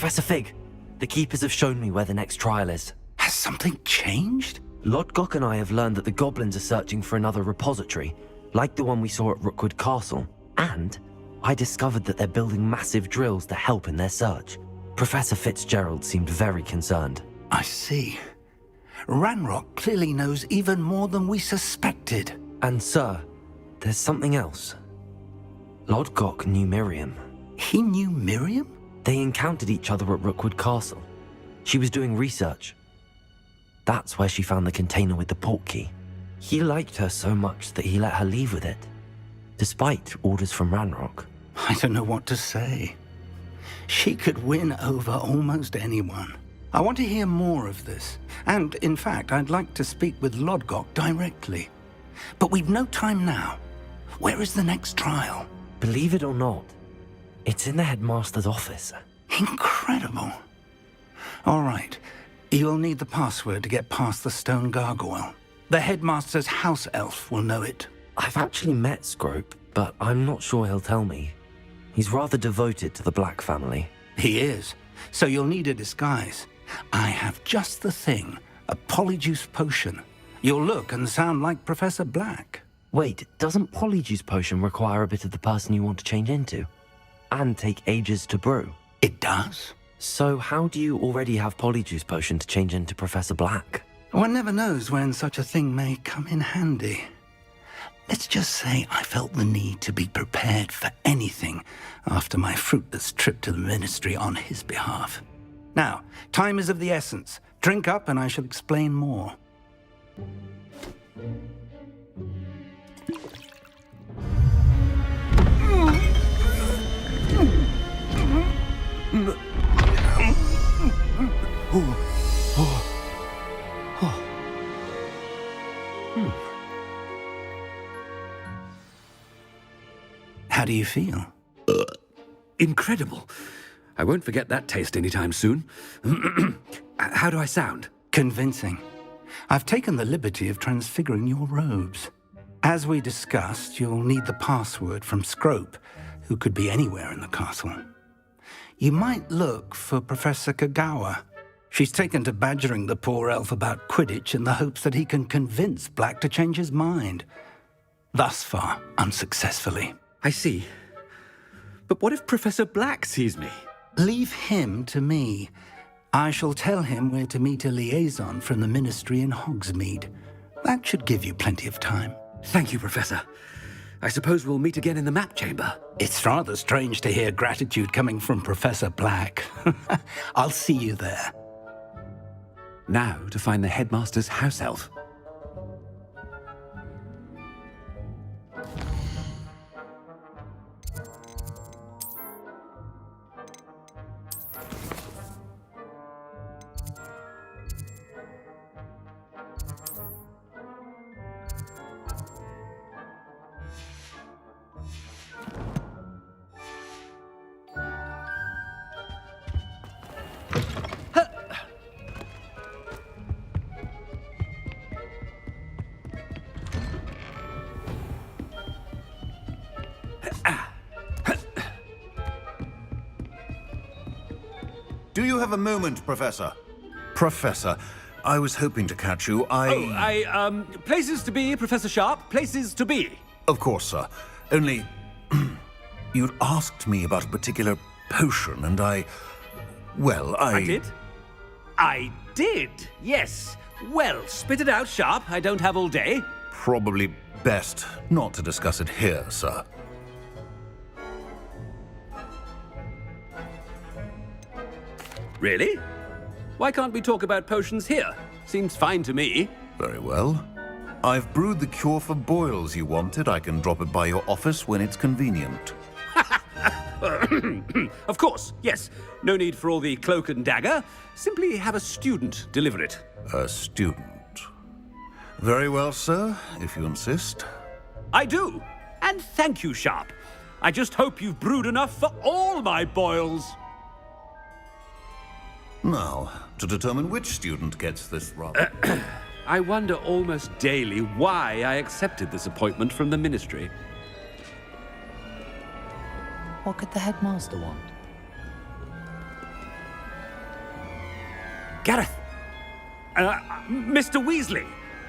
Professor Fig, the Keepers have shown me where the next trial is. Has something changed? Lodgok and I have learned that the goblins are searching for another repository, like the one we saw at Rookwood Castle. And I discovered that they're building massive drills to help in their search. Professor Fitzgerald seemed very concerned. I see. Ranrock clearly knows even more than we suspected. And sir, there's something else. Lodgok knew Miriam. He knew Miriam? They encountered each other at Rookwood Castle. She was doing research. That's where she found the container with the port key. He liked her so much that he let her leave with it, despite orders from Ranrock. I don't know what to say. She could win over almost anyone. I want to hear more of this. And, in fact, I'd like to speak with Lodgok directly. But we've no time now. Where is the next trial? Believe it or not, it's in the Headmaster's office. Incredible. All right. You'll need the password to get past the stone gargoyle. The Headmaster's house elf will know it. I've actually met Scrope, but I'm not sure he'll tell me. He's rather devoted to the Black family. He is. So you'll need a disguise. I have just the thing. A polyjuice potion. You'll look and sound like Professor Black. Wait, doesn't Polyjuice Potion require a bit of the person you want to change into? And take ages to brew? It does. So how do you already have Polyjuice Potion to change into Professor Black? One never knows when such a thing may come in handy. Let's just say I felt the need to be prepared for anything after my fruitless trip to the Ministry on his behalf. Now, time is of the essence. Drink up and I shall explain more. How do you feel? Incredible. I won't forget that taste anytime soon. How do I sound? Convincing. I've taken the liberty of transfiguring your robes. As we discussed, you'll need the password from Scrope, who could be anywhere in the castle. You might look for Professor Kagawa. She's taken to badgering the poor elf about Quidditch in the hopes that he can convince Black to change his mind. Thus far, unsuccessfully. I see. But what if Professor Black sees me? Leave him to me. I shall tell him where to meet a liaison from the Ministry in Hogsmeade. That should give you plenty of time. Thank you, Professor. I suppose we'll meet again in the map chamber. It's rather strange to hear gratitude coming from Professor Black. I'll see you there. Now to find the Headmaster's house elf. Do you have a moment, Professor? Professor, I was hoping to catch you. Places to be, Professor Sharp. Places to be. Of course, sir. Only, you'd asked me about a particular potion, and I did? I did, yes. Well, spit it out, Sharp. I don't have all day. Probably best not to discuss it here, sir. Really? Why can't we talk about potions here? Seems fine to me. Very well. I've brewed the cure for boils you wanted. I can drop it by your office when it's convenient. Of course, yes. No need for all the cloak and dagger. Simply have a student deliver it. A student. Very well, sir, if you insist. I do. And thank you, Sharp. I just hope you've brewed enough for all my boils. Now, to determine which student gets this rather... I wonder almost daily why I accepted this appointment from the Ministry. What could the Headmaster want? Gareth! Mr. Weasley,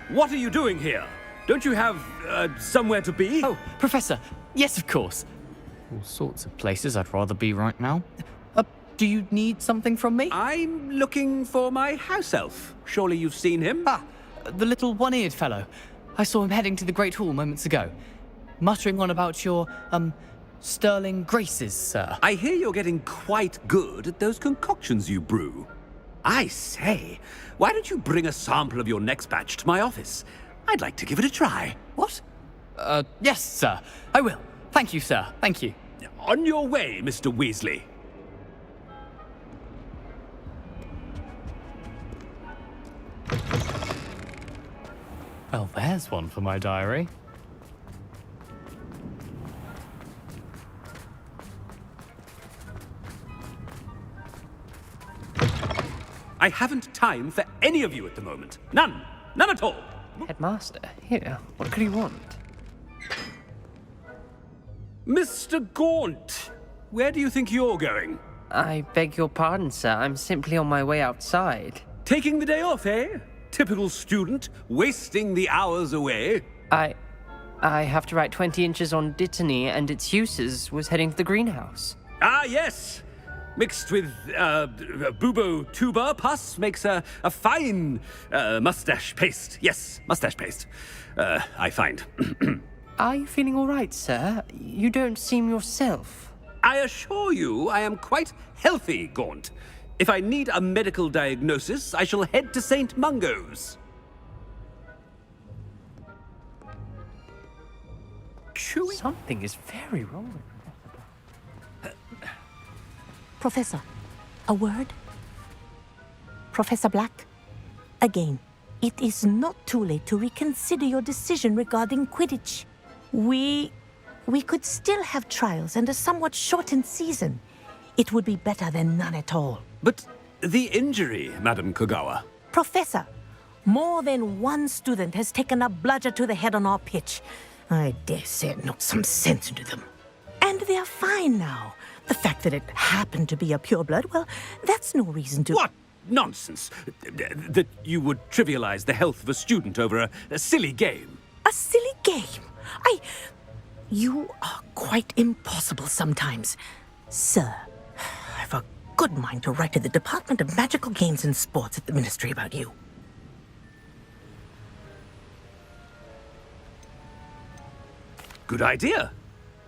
what are you doing here? Don't you have, somewhere to be? Oh, Professor. Yes, of course. All sorts of places I'd rather be right now. Do you need something from me? I'm looking for my house elf. Surely you've seen him? Ah, the little one-eared fellow. I saw him heading to the Great Hall moments ago, muttering on about your, sterling graces, sir. I hear you're getting quite good at those concoctions you brew. I say, why don't you bring a sample of your next batch to my office? I'd like to give it a try. What? Yes, sir. I will. Thank you, sir. Thank you. On your way, Mr. Weasley. Well, there's one for my diary. I haven't time for any of you at the moment. None. None at all. Headmaster, here. What could he want? Mr. Gaunt, where do you think you're going? I beg your pardon, sir. I'm simply on my way outside. Taking the day off, eh? Typical student, wasting the hours away. I have to write 20 inches on Dittany and its uses. Was heading to the greenhouse. Ah, yes. Mixed with bubo tuber pus makes a fine mustache paste. Yes, mustache paste. I find. Are you feeling all right, sir? You don't seem yourself. I assure you I am quite healthy, Gaunt. If I need a medical diagnosis, I shall head to St. Mungo's. Chewy. Something is very wrong. Professor, a word? Professor Black, again, it is not too late to reconsider your decision regarding Quidditch. We could still have trials and a somewhat shortened season. It would be better than none at all. But the injury, Madam Kogawa. Professor, more than one student has taken a bludger to the head on our pitch. I dare say it knocked some sense into them. And they're fine now. The fact that it happened to be a pureblood, well, that's no reason to... What nonsense! That you would trivialize the health of a student over a silly game. A silly game? You are quite impossible sometimes. Sir, I've a good mind to write to the Department of Magical Games and Sports at the Ministry about you. Good idea.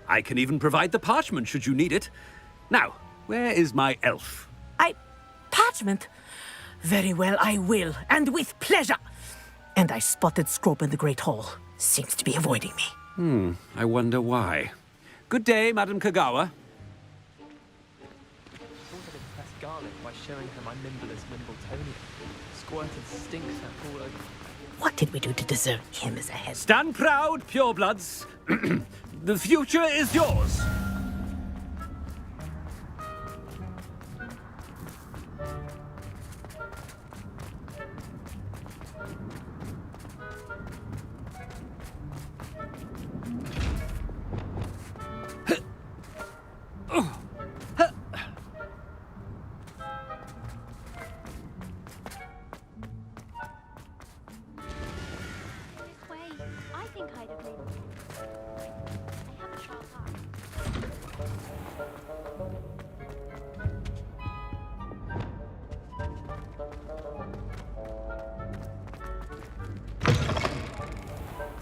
I can even provide the parchment should you need it. Now, where is my elf? Parchment? Very well, I will, and with pleasure. And I spotted Scrope in the Great Hall. Seems to be avoiding me. I wonder why. Good day, Madam Kogawa. Impress Garlic by showing her my nimble as Mimbletonia. Squirted stink sap all over. What did we do to deserve him as a head? Stand proud, purebloods. The future is yours. This way. I think I'd agree with you. I have a sharp eye.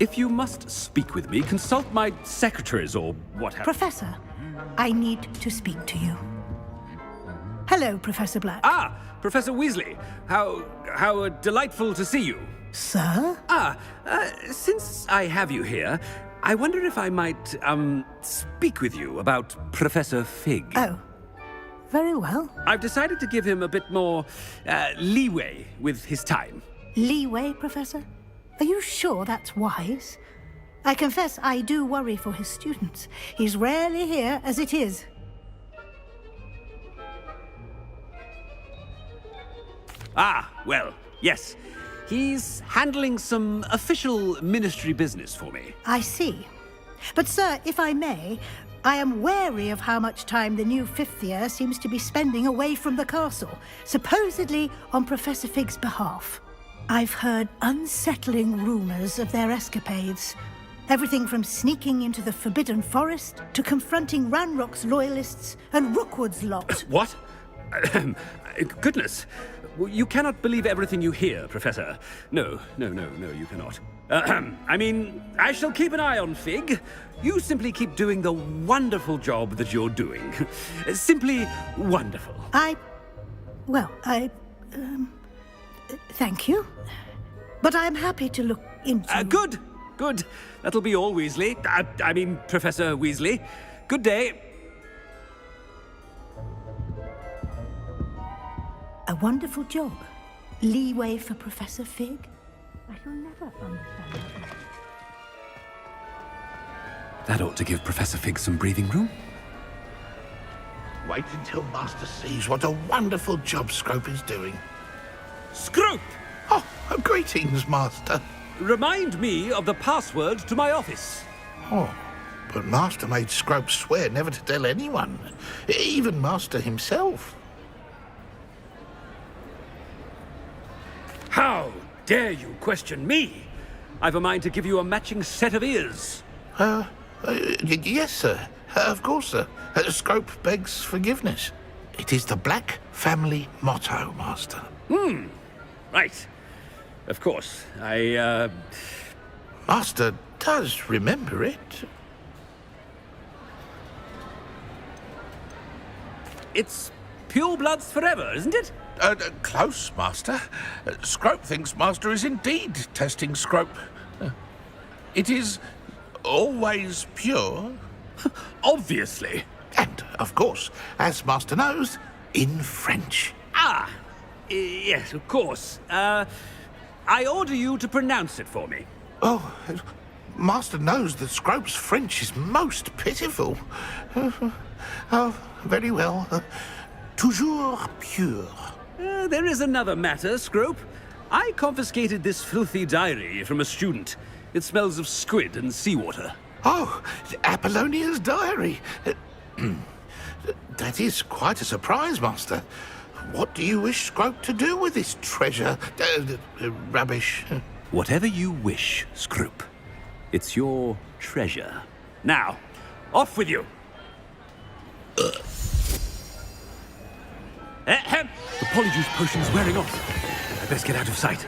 If you must speak with me, consult my secretaries or what have you. Professor, I need to speak to you. Hello, Professor Black. Ah, Professor Weasley. How delightful to see you. Sir? Since I have you here, I wonder if I might, speak with you about Professor Fig. Oh, very well. I've decided to give him a bit more, leeway with his time. Leeway, Professor? Are you sure that's wise? I confess I do worry for his students. He's rarely here as it is. Ah, well, yes. He's handling some official ministry business for me. I see. But, sir, if I may, I am wary of how much time the new fifth year seems to be spending away from the castle, supposedly on Professor Fig's behalf. I've heard unsettling rumors of their escapades. Everything from sneaking into the Forbidden Forest to confronting Ranrock's loyalists and Rookwood's lot. What? Goodness. You cannot believe everything you hear, Professor. No, you cannot. I mean, I shall keep an eye on Fig. You simply keep doing the wonderful job that you're doing. Simply wonderful. Thank you. But I'm happy to look into... Good. That'll be all, Weasley. I mean, Professor Weasley. Good day. A wonderful job. Leeway for Professor Fig? I shall never understand that. That ought to give Professor Fig some breathing room. Wait until Master sees what a wonderful job Scrope is doing. Scrope! Oh, greetings, Master. Remind me of the password to my office. Oh, but Master made Scrope swear never to tell anyone, even Master himself. How dare you question me? I've a mind to give you a matching set of ears. Yes, sir. Of course, sir. Scrope begs forgiveness. It is the Black family motto, Master. Right. Of course. Master does remember it. It's pure bloods forever, isn't it? Close, Master. Scrope thinks Master is indeed testing Scrope. It is always pure. Obviously. And, of course, as Master knows, in French. Yes, of course. I order you to pronounce it for me. Oh, Master knows that Scrope's French is most pitiful. Oh, very well. Toujours pure. There is another matter, Scrope. I confiscated this filthy diary from a student. It smells of squid and seawater. Oh, Apollonia's diary. That is quite a surprise, Master. What do you wish Scrope to do with this treasure? Rubbish. Whatever you wish, Scrope. It's your treasure. Now, off with you. The polyjuice potion's wearing off. I best get out of sight.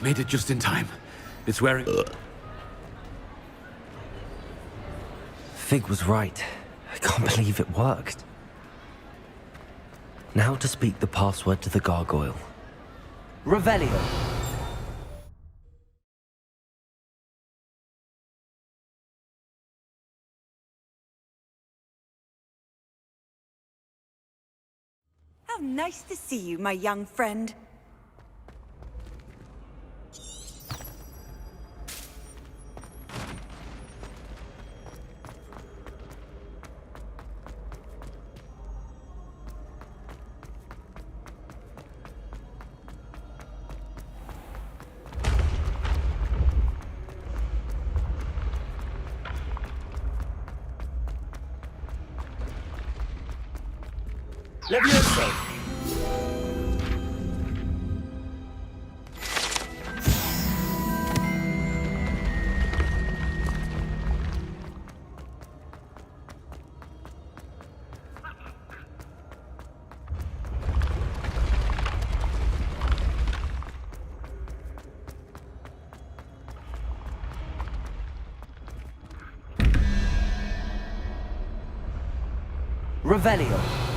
Made it just in time. It's wearing... Fig was right. I can't believe it worked. Now to speak the password to the gargoyle. Revelio. How nice to see you, my young friend. Levioso! Revelio.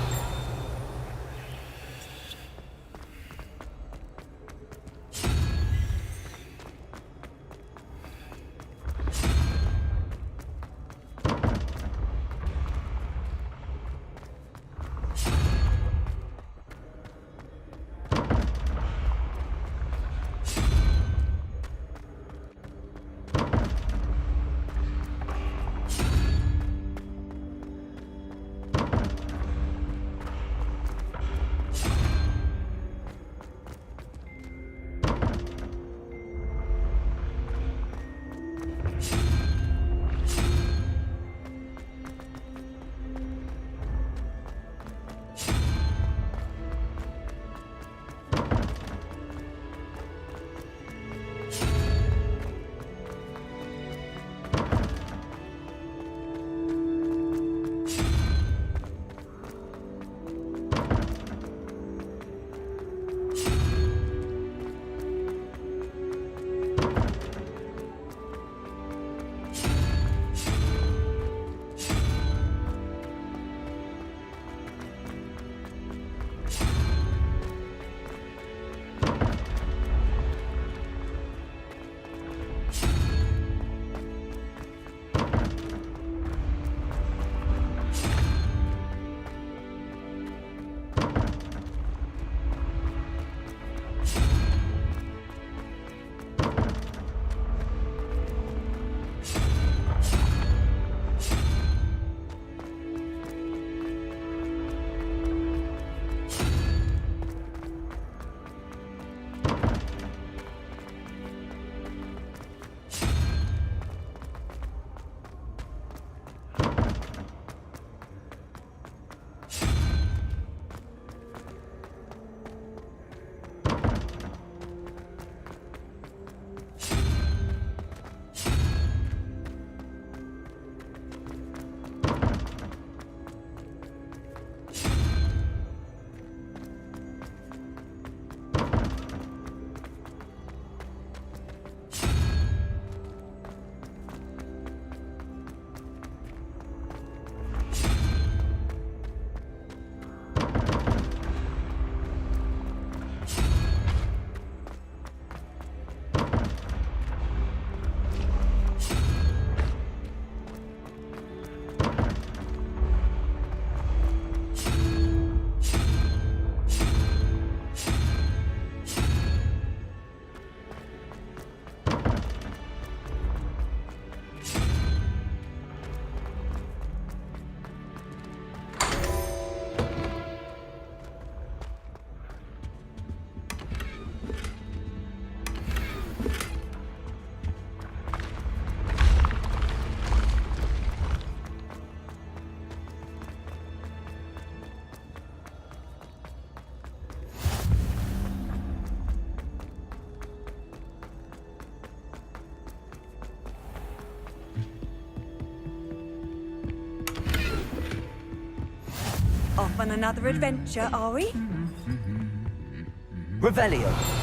Off on another adventure, are we? Revelio.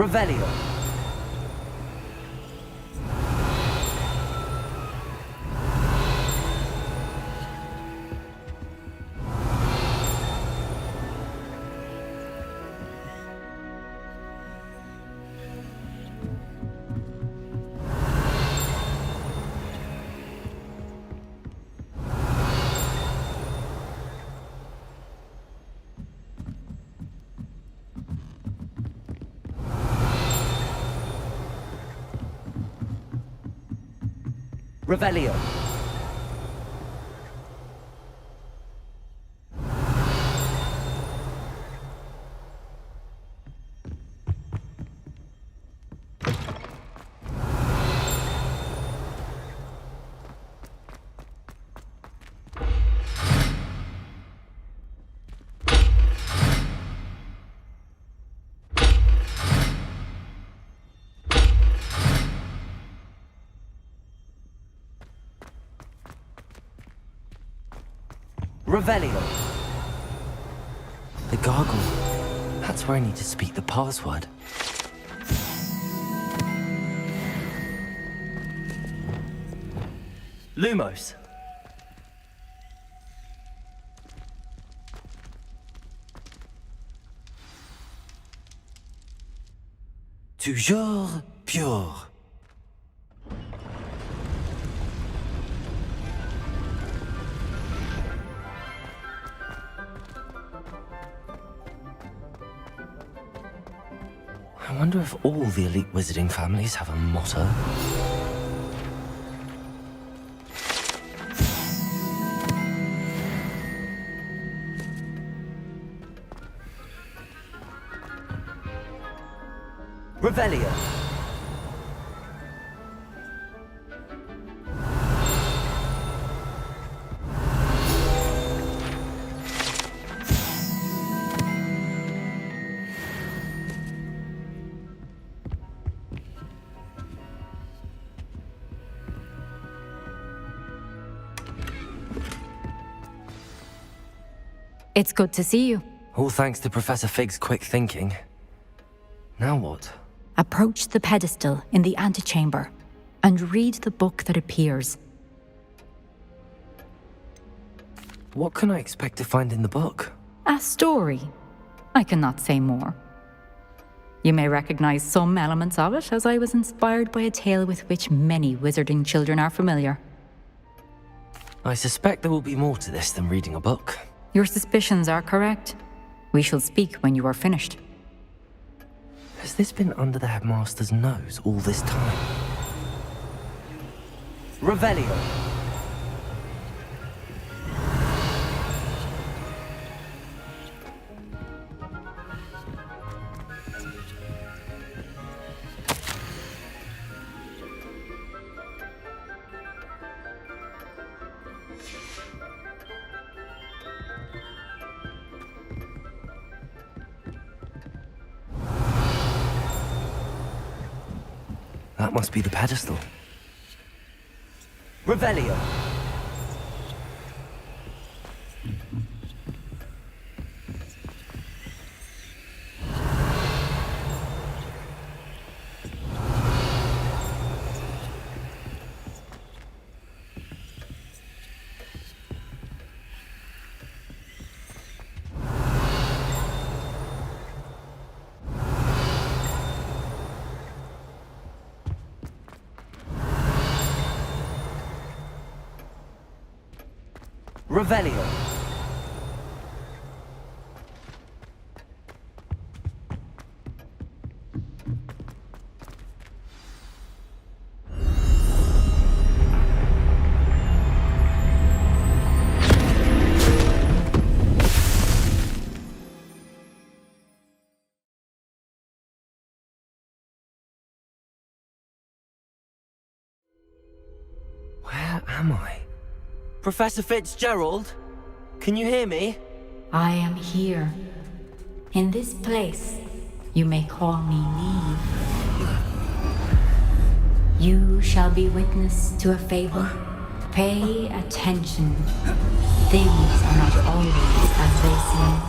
Revelio. Revelio. Revelio. The gargle. That's where I need to speak the password. Lumos. Toujours pure. I wonder if all the elite wizarding families have a motto. Revelio. It's good to see you. All thanks to Professor Fig's quick thinking. Now what? Approach the pedestal in the antechamber and read the book that appears. What can I expect to find in the book? A story. I cannot say more. You may recognize some elements of it, as I was inspired by a tale with which many wizarding children are familiar. I suspect there will be more to this than reading a book. Your suspicions are correct. We shall speak when you are finished. Has this been under the Headmaster's nose all this time? Revelio. That must be the pedestal. Revelio. Revelio. Where am I? Professor Fitzgerald? Can you hear me? I am here. In this place, you may call me Neve. You shall be witness to a fable. Pay attention. Things are not always as they seem.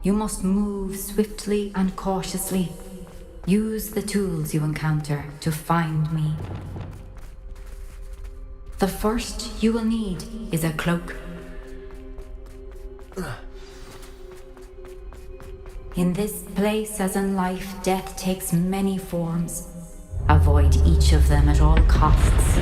You must move swiftly and cautiously. Use the tools you encounter to find me. The first you will need is a cloak. In this place, as in life, death takes many forms. Avoid each of them at all costs.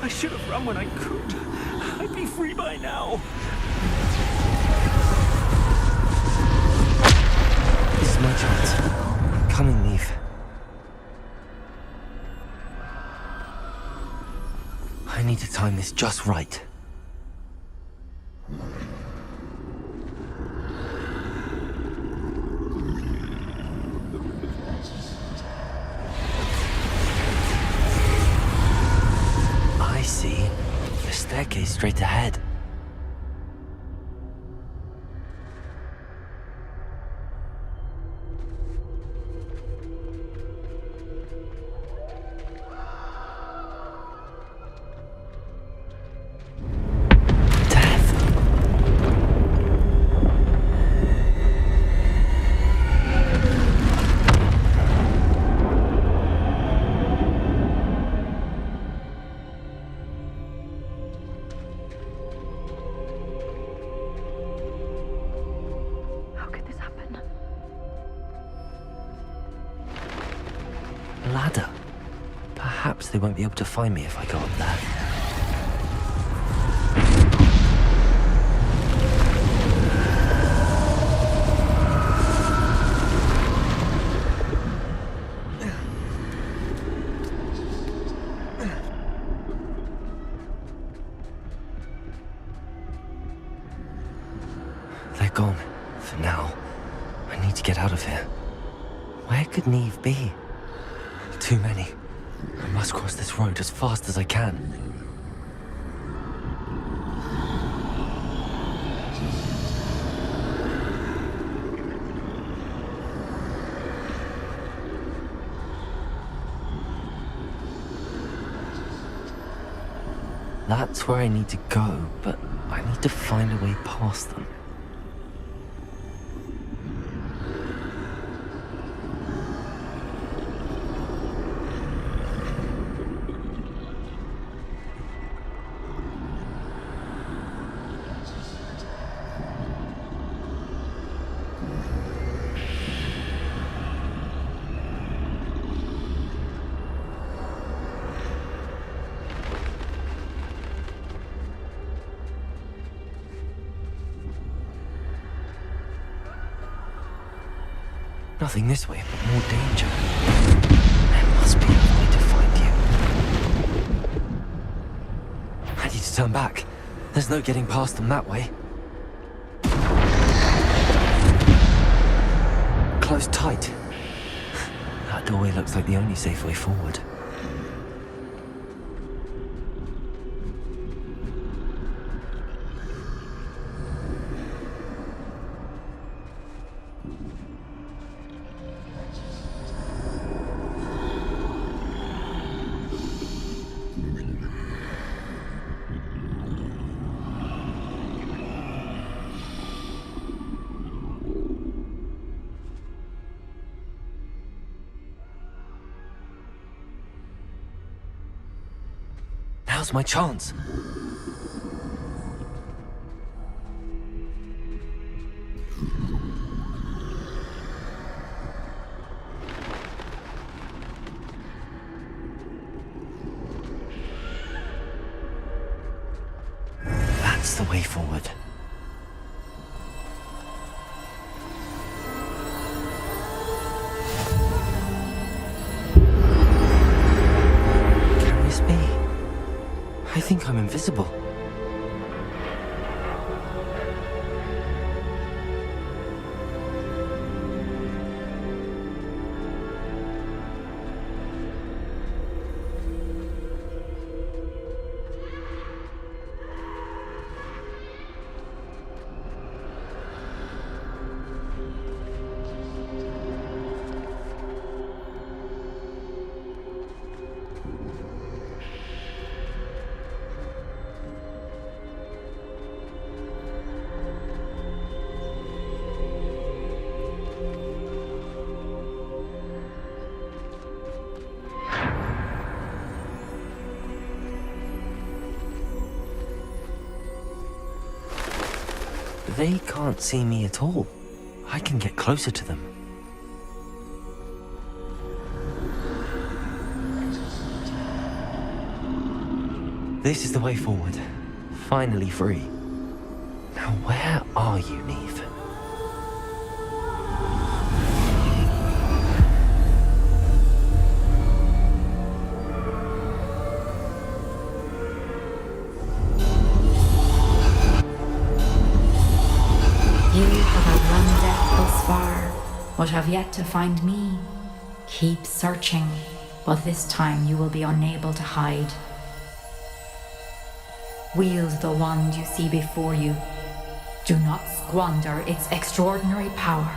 I should have run when I could. I'd be free by now. This is my chance. Come and leave. I need to time this just right. I see. The staircase straight ahead. Ladder. Perhaps they won't be able to find me if I go up there. They're gone. For now. I need to get out of here. Where could Neve be? Too many. I must cross this road as fast as I can. That's where I need to go, but I need to find a way past them. Nothing this way, but more danger. There must be a way to find you. I need to turn back. There's no getting past them that way. Close tight. That doorway looks like the only safe way forward. Now's my chance. That's the way forward. think I'm invisible. They can't see me at all. I can get closer to them. This is the way forward. Finally free. Now where are you, Neve? You have outrun death thus far, but have yet to find me. Keep searching, but this time you will be unable to hide. Wield the wand you see before you. Do not squander its extraordinary power.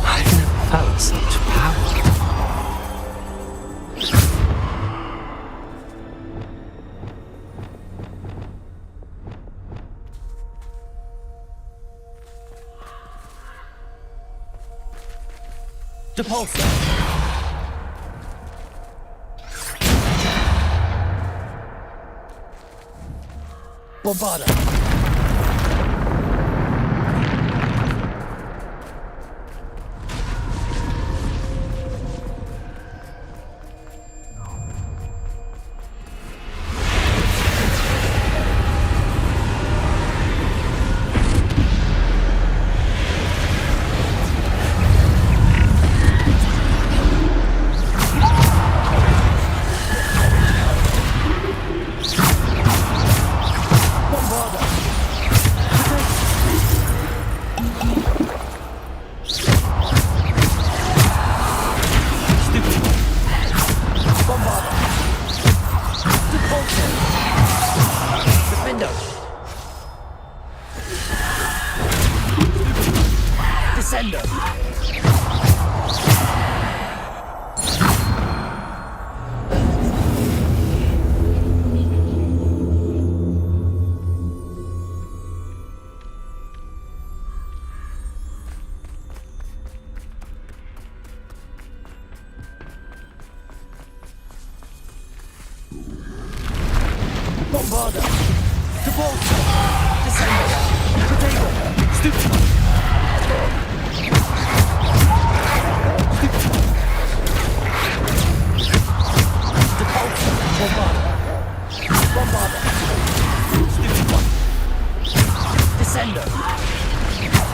I've never felt such power. Depulsor! Bombarda! Bombarda! Depulsor! Descender! Potato! Stupid! Depulsor! Bombarda! Bombarda! Stupid one! Descender!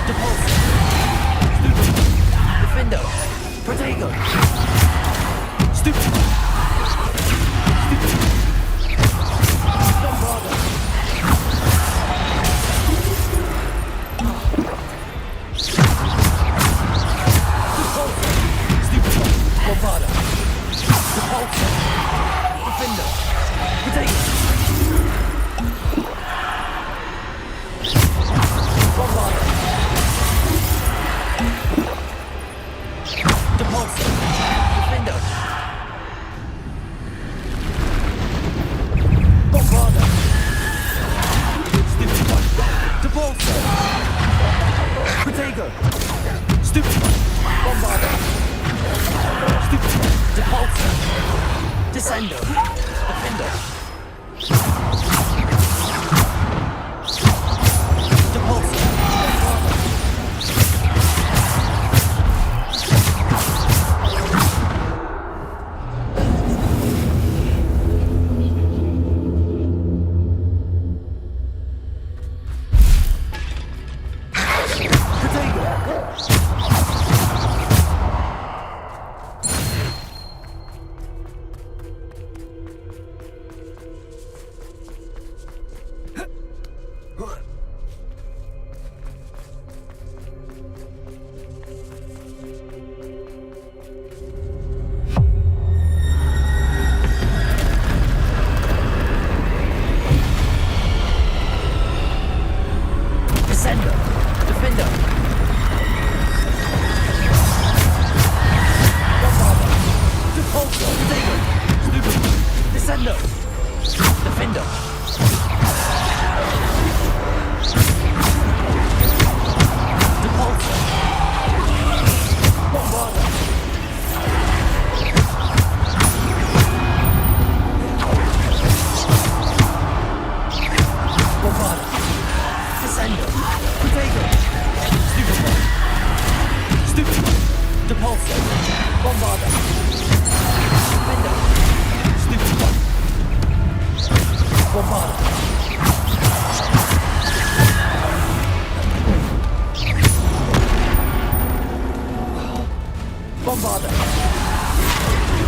Depulsor! Stupid! Defender! Protego! Stupid! Stupid! Bombarda! Bombarda! Depulsor! Defender! Potato! Bombarda! Depulsor! Defender! Bombarda! Stupid one! Depulsor! Potato! Stupid one! Bombarda! Stupid! Depulsor! Descender! Defender! Depulsor! Defender. Bombarder. Repulsor. Potato. Stupid. Descender. Defender. Repulsor. Bombarder. Bombarder. Descender. Potato. Stupid. Depulsor. Bombarder. Defender. Stupid.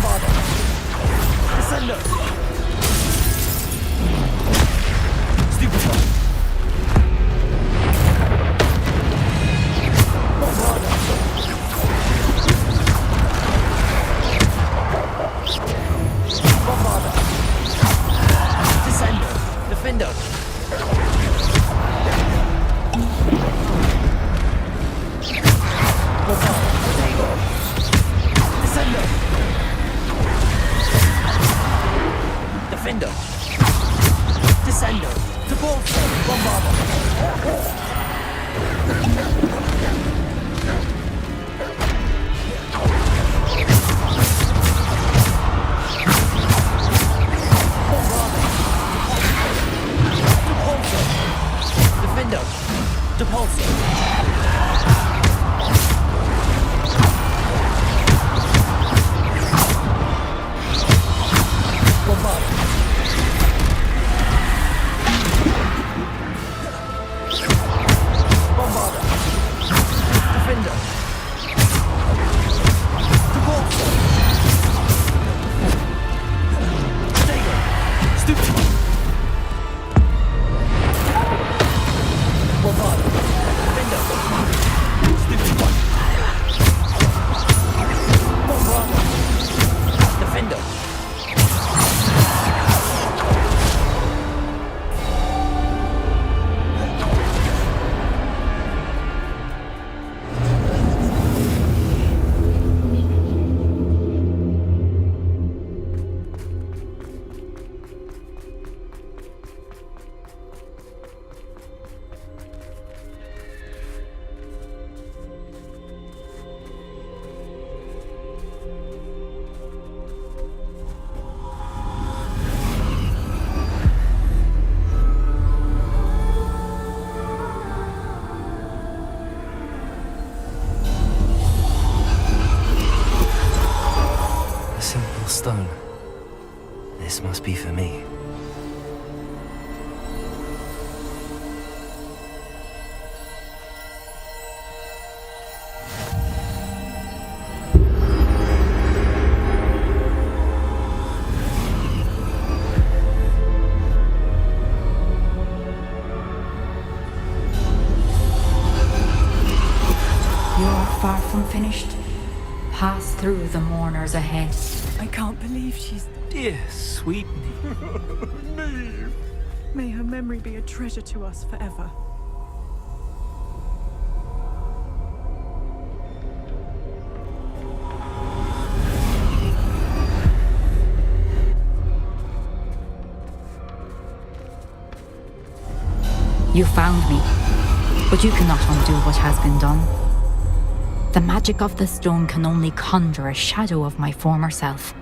Bombarder. Bombarder. Bombarder. far from finished. Pass through the mourners ahead. I can't believe she's... Dear sweet Neve. May her memory be a treasure to us forever. You found me, but you cannot undo what has been done. The magic of the stone can only conjure a shadow of my former self.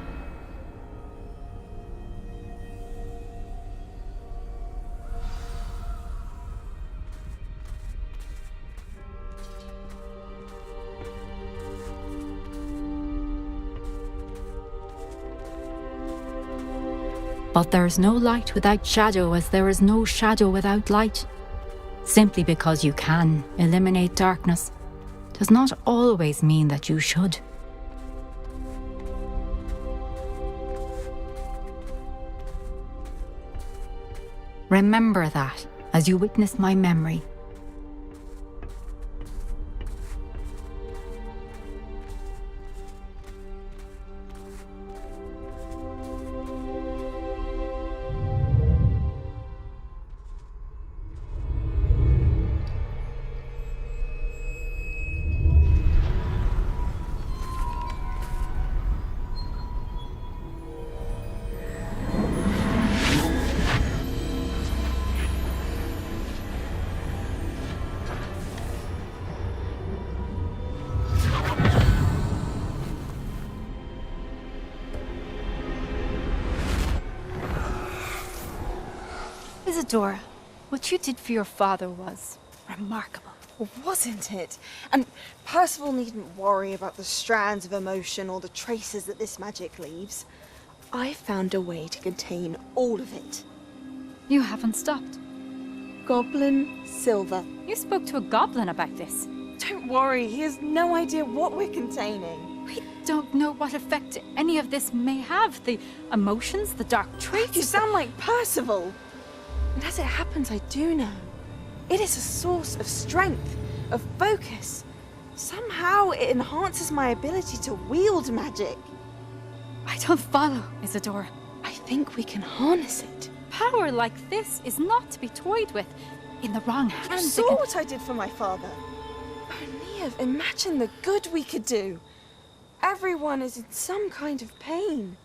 But there is no light without shadow, as there is no shadow without light. Simply because you can eliminate darkness does not always mean that you should. Remember that as you witness my memory. Isadora, what you did for your father was remarkable. Wasn't it? And Percival needn't worry about the strands of emotion or the traces that this magic leaves. I found a way to contain all of it. You haven't stopped. Goblin silver. You spoke to a goblin about this. Don't worry, he has no idea what we're containing. We don't know what effect any of this may have. The emotions, the dark traits. You sound like Percival. And as it happens, I do know. It is a source of strength, of focus. Somehow it enhances my ability to wield magic. I don't follow, Isadora. I think we can harness it. Power like this is not to be toyed with. In the wrong You hands, saw what I did for my father. Oh, Neve, imagine the good we could do. Everyone is in some kind of pain.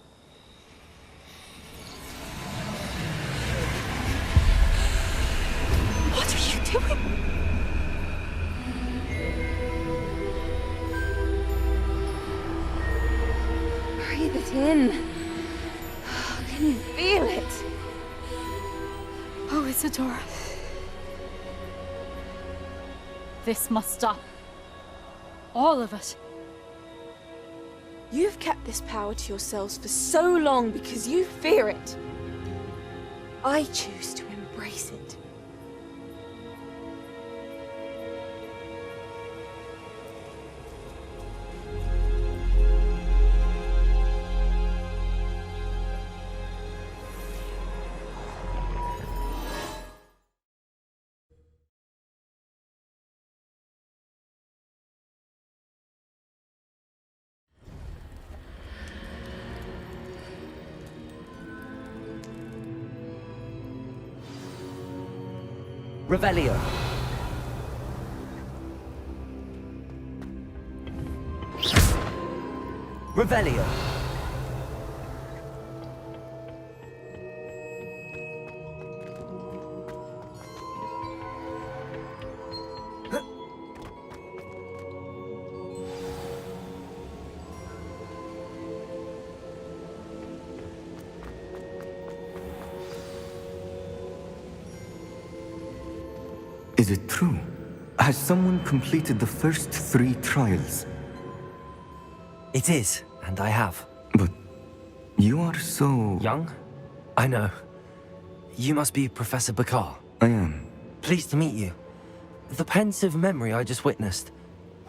What are you doing? Breathe it in. Can you feel it? Oh, Isadora. This must stop. All of it. You've kept this power to yourselves for so long because you fear it. I choose to embrace it. Revelio. Revelio. Is it true? Has someone completed the first 3 trials? It is, and I have. But you are so... Young? I know. You must be Professor Bakar. I am. Pleased to meet you. The pensive memory I just witnessed,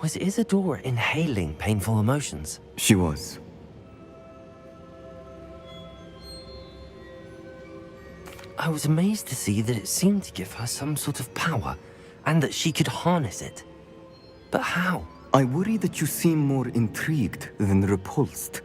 was Isadora inhaling painful emotions? She was. I was amazed to see that it seemed to give her some sort of power, and that she could harness it. But how? I worry that you seem more intrigued than repulsed.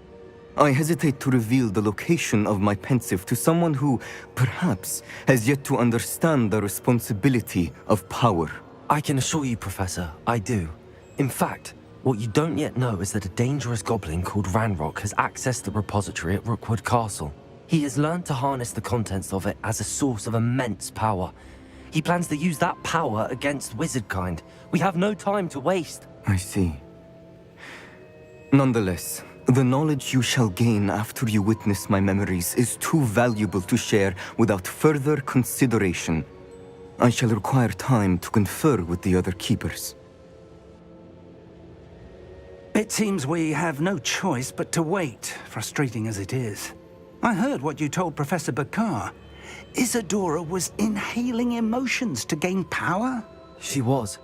I hesitate to reveal the location of my pensive to someone who, perhaps, has yet to understand the responsibility of power. I can assure you, Professor, I do. In fact, what you don't yet know is that a dangerous goblin called Ranrock has accessed the repository at Rookwood Castle. He has learned to harness the contents of it as a source of immense power. He plans to use that power against wizardkind. We have no time to waste. I see. Nonetheless, the knowledge you shall gain after you witness my memories is too valuable to share without further consideration. I shall require time to confer with the other keepers. It seems we have no choice but to wait, frustrating as it is. I heard what you told Professor Bakar. Isadora was inhaling emotions to gain power? She was.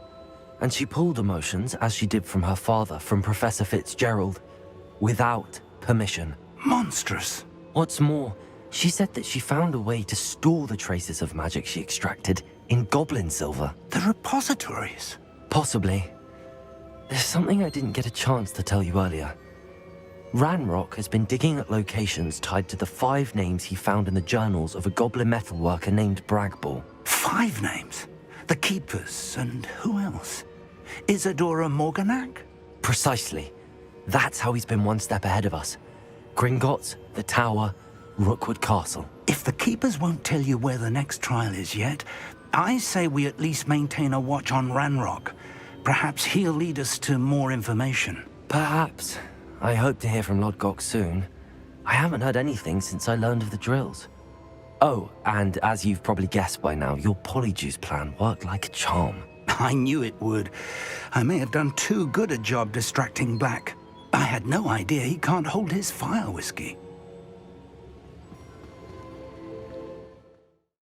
And she pulled emotions, as she did from her father, from Professor Fitzgerald, without permission. Monstrous. What's more, she said that she found a way to store the traces of magic she extracted in goblin silver. The repositories? Possibly. There's something I didn't get a chance to tell you earlier. Ranrock has been digging at locations tied to the 5 names he found in the journals of a goblin metalworker named Bragball. 5 names? The Keepers, and who else? Isadora Morganac? Precisely. That's how he's been one step ahead of us. Gringotts, the Tower, Rookwood Castle. If the Keepers won't tell you where the next trial is yet, I say we at least maintain a watch on Ranrock. Perhaps he'll lead us to more information. Perhaps. I hope to hear from Lodgok soon. I haven't heard anything since I learned of the drills. Oh, and as you've probably guessed by now, your polyjuice plan worked like a charm. I knew it would. I may have done too good a job distracting Black. I had no idea he can't hold his fire whiskey.